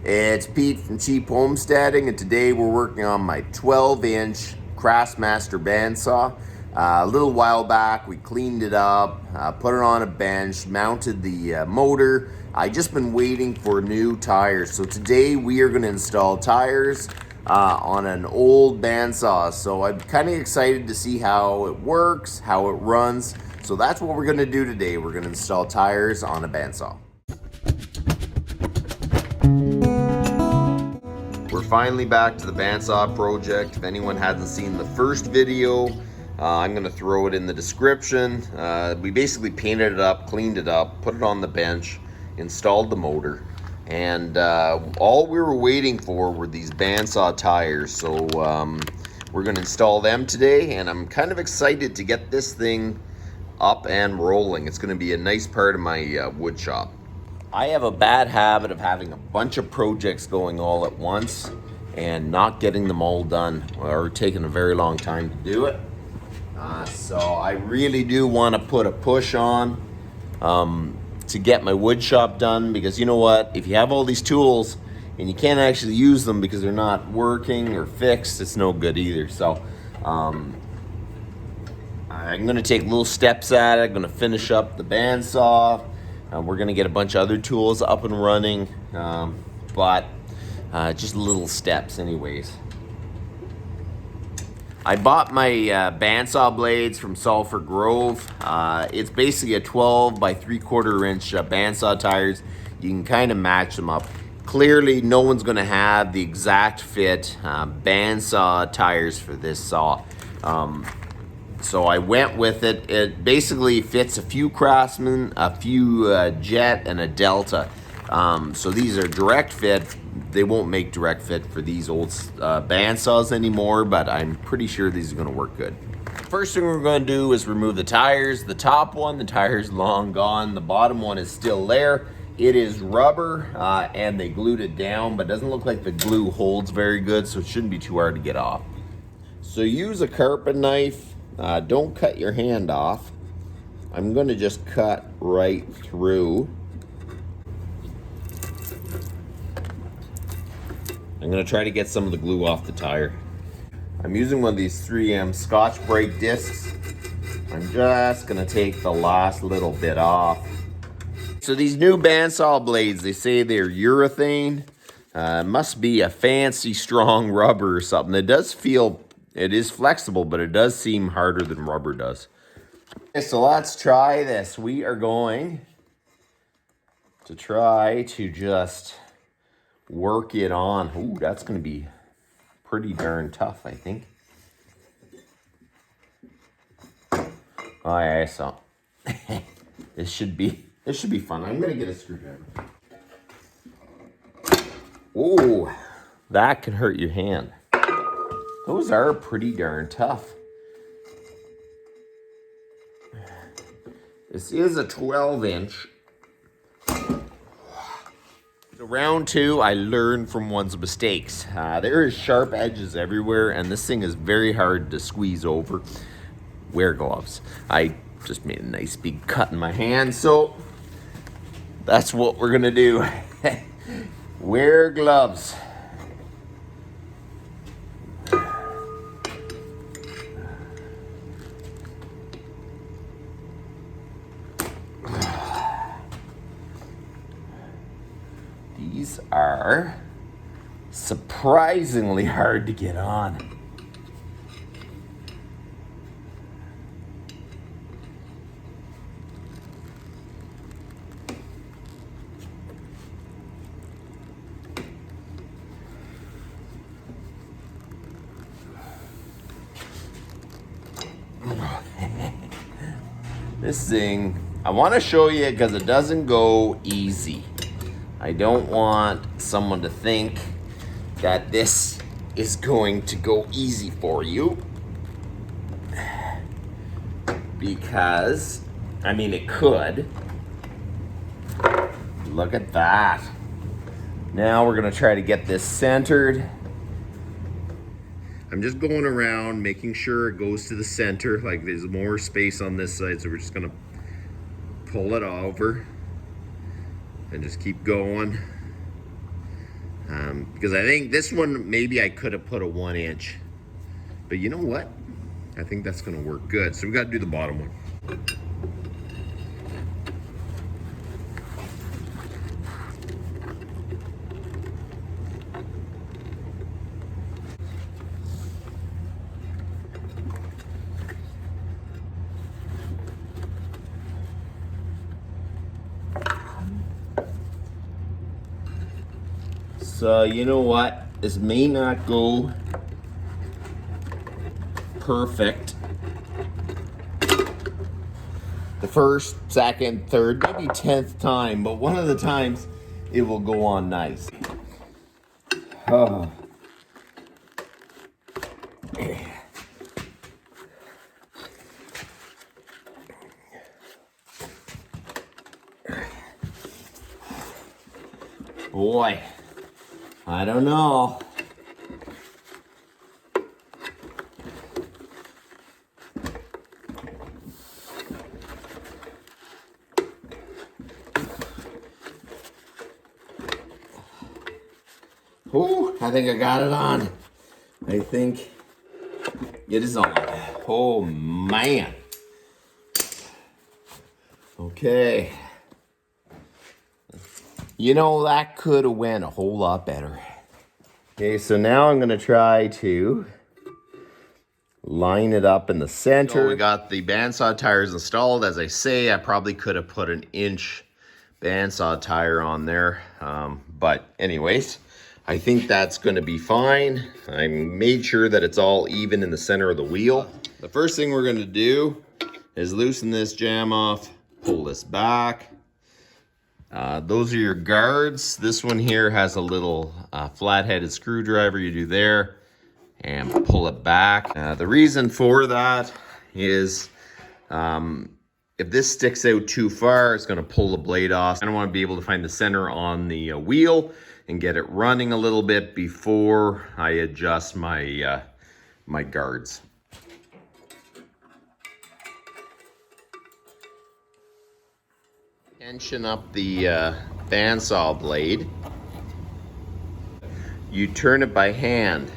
It's Pete from Cheap Homesteading, and today we're working on my 12-inch Craftsmaster bandsaw. A little while back, we cleaned it up, put it on a bench, mounted the motor. I just been waiting for new tires, so today we are going to install tires on an old bandsaw. So I'm kind of excited to see how it works, how it runs. So that's what we're going to do today. We're going to install tires on a bandsaw. We're finally back to the bandsaw project. If anyone hasn't seen the first video, I'm gonna throw it in the description. We basically painted it up, cleaned it up, put it on the bench, installed the motor, and all we were waiting for were these bandsaw tires. So we're gonna install them today, and I'm kind of excited to get this thing up and rolling. It's gonna be a nice part of my wood shop. I have a bad habit of having a bunch of projects going all at once and not getting them all done, or taking a very long time to do it. So I really do want to put a push on to get my wood shop done, because you know what? If you have all these tools and you can't actually use them because they're not working or fixed, it's no good either. So I'm going to take little steps at it. I'm going to finish up the bandsaw. We're gonna get a bunch of other tools up and running, but just little steps anyways. I bought my bandsaw blades from Sulphur Grove. It's basically a 12 by 3/4 inch bandsaw tires. You can kind of match them up. Clearly, no one's gonna have the exact fit bandsaw tires for this saw. So I went with it. It basically fits a few Craftsman, a few Jet, and a Delta. So these are direct fit. They won't make direct fit for these old bandsaws anymore, but I'm pretty sure these are gonna work good. First thing we're gonna do is remove the tires. The top one, the tire's long gone. The bottom one is still there. It is rubber, and they glued it down, but it doesn't look like the glue holds very good, so it shouldn't be too hard to get off. So use a carpet knife. Don't cut your hand off. I'm going to just cut right through. I'm going to try to get some of the glue off the tire. I'm using one of these 3M Scotch-Brite discs. I'm just going to take the last little bit off. So these new bandsaw blades, they say they're urethane. Must be a fancy strong rubber or something. It does feel, it is flexible, but it does seem harder than rubber does. Okay, so let's try this. We are going to try to just work it on. Ooh, that's going to be pretty darn tough, I think. Oh yeah, so this should be fun. I'm going to get a screwdriver. Ooh, that can hurt your hand. Those are pretty darn tough. This is a 12-inch. So round two, I learned from one's mistakes. There is sharp edges everywhere, and this thing is very hard to squeeze over. Wear gloves. I just made a nice big cut in my hand, so that's what we're gonna do. Wear gloves. These are surprisingly hard to get on. This thing, I want to show you because it doesn't go easy. I don't want someone to think that this is going to go easy for you, because, I mean, it could. Look at that. Now we're gonna try to get this centered. I'm just going around making sure it goes to the center, like there's more space on this side, so we're just gonna pull it over and just keep going. Because I think this one, maybe I could have put a 1 inch. But you know what? I think that's gonna work good. So we gotta do the bottom one. So you know what? This may not go perfect the first, second, third, maybe 10th time, but one of the times it will go on nice. Oh. Boy, I don't know. Oh, I think I got it on. I think it is on. Oh, man. Okay. You know, that could have went a whole lot better. Okay, so now I'm going to try to line it up in the center. So we got the bandsaw tires installed. As I say, I probably could have put an inch bandsaw tire on there. But anyways, I think that's going to be fine. I made sure that it's all even in the center of the wheel. The first thing we're going to do is loosen this jam off, pull this back. Those are your guards. This one here has a little flat-headed screwdriver. You do there and pull it back. The reason for that is if this sticks out too far, it's going to pull the blade off. I don't want to be able to find the center on the wheel and get it running a little bit before I adjust my my guards. Tension up the bandsaw blade. You turn it by hand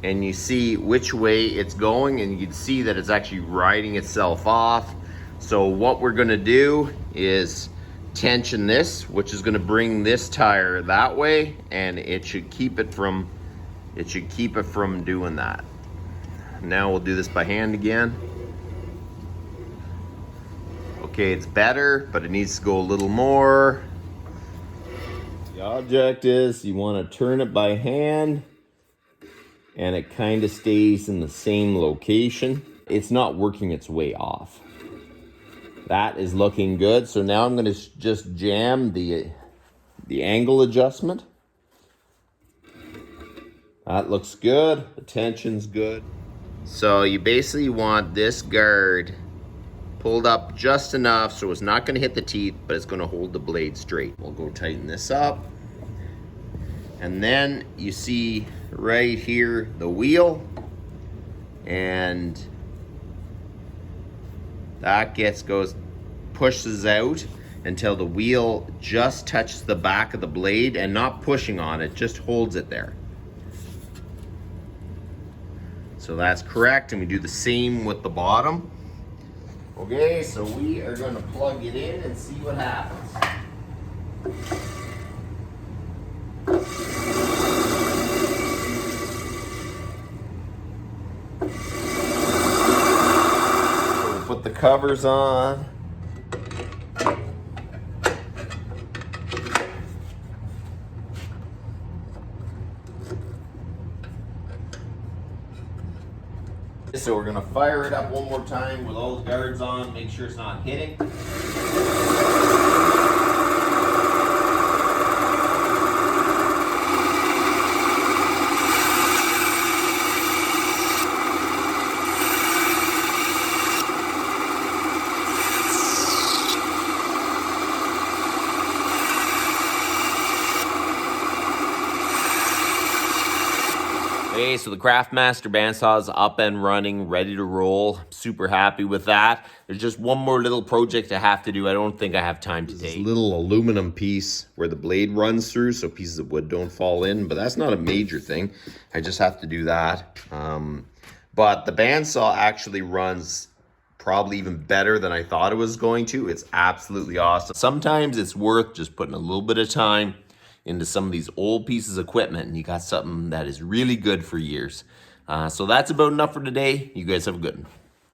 and you see which way it's going, and you can see that it's actually riding itself off. So what we're going to do is tension this, which is going to bring this tire that way, and it should keep it from doing that. Now we'll do this by hand again. Okay, it's better, but it needs to go a little more. The object is you want to turn it by hand and it kind of stays in the same location. It's not working its way off. That is looking good. So now I'm going to just jam the angle adjustment. That looks good. The tension's good. So you basically want this guard pulled up just enough so it's not going to hit the teeth, but it's going to hold the blade straight. We'll go tighten this up. And then you see right here the wheel, and that pushes out until the wheel just touches the back of the blade, and not pushing on it, just holds it there. So that's correct, and we do the same with the bottom. Okay, so we are going to plug it in and see what happens. So we'll put the covers on. So we're gonna fire it up one more time with all the guards on, make sure it's not hitting. Okay, so the Craftmaster bandsaw is up and running, ready to roll. I'm super happy with that. There's just one more little project I have to do. I don't think I have time today. This little aluminum piece where the blade runs through so pieces of wood don't fall in, but that's not a major thing. I just have to do that. But the bandsaw actually runs probably even better than I thought it was going to. It's absolutely awesome. Sometimes it's worth just putting a little bit of time into some of these old pieces of equipment, and you got something that is really good for years. So that's about enough for today. You guys have a good one.